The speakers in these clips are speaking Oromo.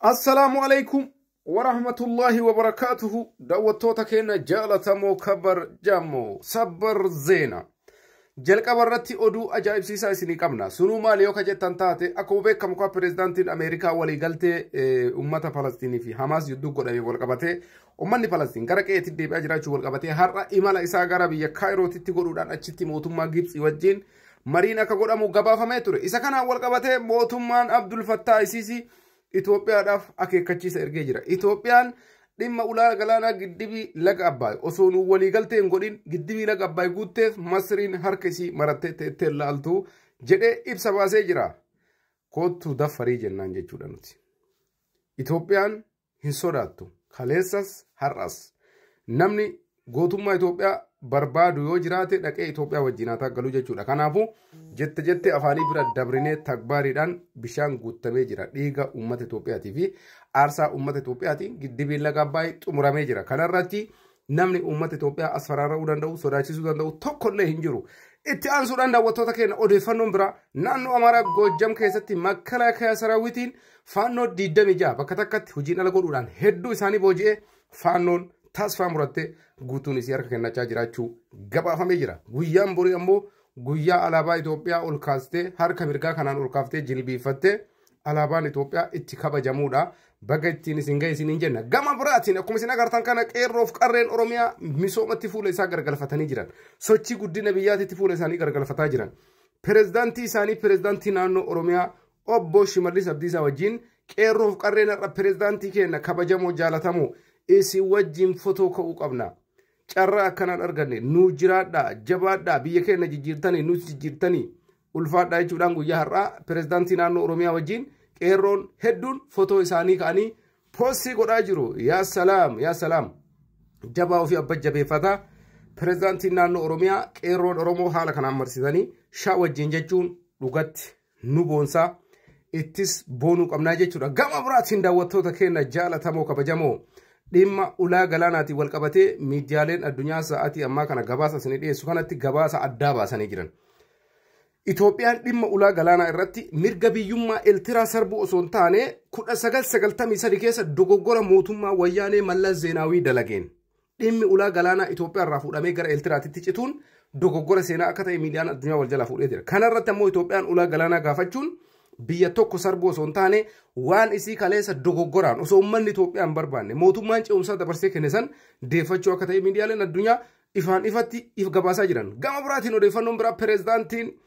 السلام عليكم ورحمة الله وبركاته. دوتوتا كينا جالتمو كبر جامو صبر زينة جلق برتي أدو أجايب سيسا سيني قمنا سنو ماليو كجتان تاتي أكو بيك مكوا بريزدانتين أمريكا ولي غلطي أمتا فلسطيني في حماس يدو قدامي والقباتي أماني فلسطين غرق ايتي ديب أجراجو والقباتي هر إمالا إسا غربي يكايرو تتي قدودان أجتي موتما جيبس يوجين مارينا كقدامو غبافا ميتوري إسا كان والقباتي موتمان عبد الفتاح سيسي إثيوبيا داف أكيكاتشيسا إرجع جرا إثيوبيان dhimma ulaa galaanaa giddibii laga abbaay osoo nu walii galtee hin godhin giddibii laga abbaay guutteef masriin harka isii marattee teettee laaltuu jedhee ibsa baasee jira. Kootu daffarii jennaan jechuudha nuti. Itoophiyaan hin sodaattu kaleessas har'as namni gootummaa Itoophiyaa barbaadu yoo jiraate dhaqee Itoophiyaa wajjin taaggaluu jechuudha. Kanaafuu jette afaanii bira dabrinee takbaariidhaan bishaan guutamee jira. Dhiiga uummata Itoophiyaatii fi aarsaa uummata Itoophiyaatiin giddibiin laga abbaay xumuramee jira. Kanarratti namni uummata Itoophiyaa as faraara'uu danda'u sodaachisuu danda'u tokkollee hin jiru. Itti aansuudhaan daawwattoota keenya odeeffannoon bira naannoo Amaaraa Goojjam keessatti Makalaakaa Saraawitiin faannoo 26 bakka takkatti hojiin ala godhuudhaan hedduu isaanii booji'ee faannoon taasifaa murattee guutuun isii harka kennachaa jiraachuu gabaafamee jira. Guyyaan borii ammoo guyyaa alaabaa Itoophiyaa ol kaastee harka mirgaa kanaan ol kaaftee jilbiiffattee alaabaan Itoophiyaa itti kabajamuudha. Baga ittiin isin ga'e isin hin jenna. Gama biraatiin akkuma isin agartan kana qeerroof qarreen Oromiyaa misoomatti fuula isaa gargalfatanii jiran. Sochii guddina biyyaatitti fuula isaanii gargalfataa jiran. Pireezidaantii isaanii pireezidaantii naannoo Oromiyaa obbo Shimallis Abdiisaa wajjin qeerroof qarreen har'a pireezidaantii keenya kabajamoo jaalatamoo isin wajjin fotoo ka'uu qabna. Carraa akkanaan arganne nu jiraadhaa jabaadhaa biyya keenya jijjiirtanii nuti jijjiirtanii ulfaadhaa jechuudhaan guyyaa har'aa pireezidaantii naannoo Oromiyaa wajjin qeerroon hedduun fotoo isaanii ka'anii poostii godhaa jiru. Yaa salaam jabaa ofii abba jabeeffataa pireezidaantiin naannoo Oromiyaa qeerroon Oromoo haala kanaan marsitanii shaa wajjin jechuun dhugatti nu boonsaa ittis boonuu qabnaa jechuudha. Gama biraatiin daawwattoota keenya jaalatamoo kabajamoo dhimma ulaa galaanaatiin wal qabatee miidiyaaleen addunyaa sa'aatii ammaa kana gabaasa isinii dhiyeessu kanatti gabaasa addaa baasanii jiran. Itoophiyaan dhimma ulaa galaanaa irratti mirga biyyummaa Eertiraa sarbuu osoo hin taane 1993 keessa dogoggora mootummaa wayyaanee Mallas Zeenaawii dalageen dhimmi ulaa galaanaa Itoophiyaa irraa fuudhamee gara Eertiraatti cituun dogoggora seenaa akka ta'e miidiyaan addunyaa wal jalaa fuudhee jira. Kanarratti ammoo Itoophiyaan ulaa galaanaa gaafachuun biyya tokko sarbuu osoo hin taane waan isii kaleessa dogoggoraan osoo uummanni Itoophiyaan barbaanne mootummaan ce'umsaa dabarsee kenne san deeffachuu akka ta'e miidiyaaleen addunyaa ifaan ifatti if gabaasaa jiran. Gama biraatiin odeeffannoon biraa pireezidaantiin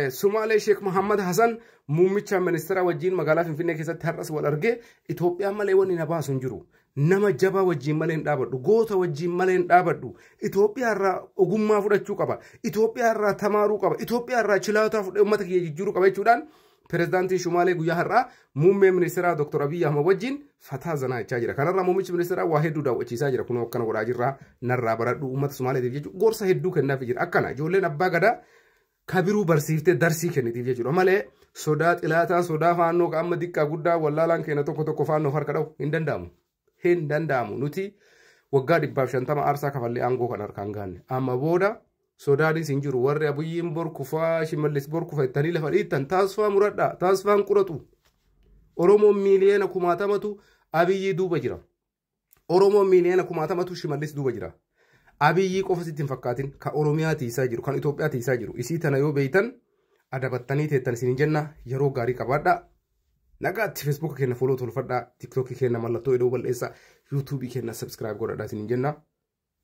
Sumaalee Sheek Muhammad Hassan muummicha ministeera wajjin magaalaa Finfinnee keessatti har'as wal argee Itoophiyaan malee wanni na baasu hin jiru. Nama jabaa wajjin malee hin dhaabadhu, goota wajjin malee hin dhaabadhu. Itoophiyaa irraa ogummaa fudhachuu qaba. Itoophiyaa irraa tamaaruu qaba. Itoophiyaa irraa chilaataa fudhee uummata kiyya jijjiiruu qaba jechuudhaan pireezidaantiin Sumaalee guyyaa har'aa muummee ministeeraa Dr. Abiy Ahmed wajjin fataa zanaa jechaa jira. Kanarraa muummichi ministeeraa waa hedduu daawwachiisaa jira. Kunoo akkana godhaa jirraa narraa baradhu uummata Sumaaleetiif jechuudha. Gorsa hedduu kennaafii jira. Akkana ijoolleen abbaa gadaa kabiruu barsiiftee darsii kennitiif jechuudha. Malee sodaa xilaataa sodaa faannoo qaama xiqqaa guddaa wallaalaan keenya tokko faannoof harka dha'u hin danda'amu. Hin danda'amu. Nuti waggaa 150 aarsaa kafallee aangoo kan harkaan gaanne. Amma booda sodaanis hin jiru. Warri Abiyyiin borkufaa Shimallis borkufa ittanii lafa dhiittan taasifaa muradhaa taasifaan quratu. Oromoon miiliyoona 10,000tu Abiyyii duuba jira. Oromoon miiliyoona 10,000tu Shimallis duuba jira. Abiyyii qofa sitti hin fakkaatin kan Oromiyaa tiisaa jiru kan Itoophiyaa tiisaa jiru isii tana yoo beeytan adabattanii teettan isin jenna yeroo gaarii qabaadhaa. Nagaatti Facebook keenya follow tolfadhaa, TikTok keenya mallattoo idoo bal'eessaa, YouTube keenya subscribe godhadhaa isin jenna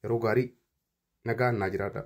yeroo gaarii nagaan naa jiraadhaa.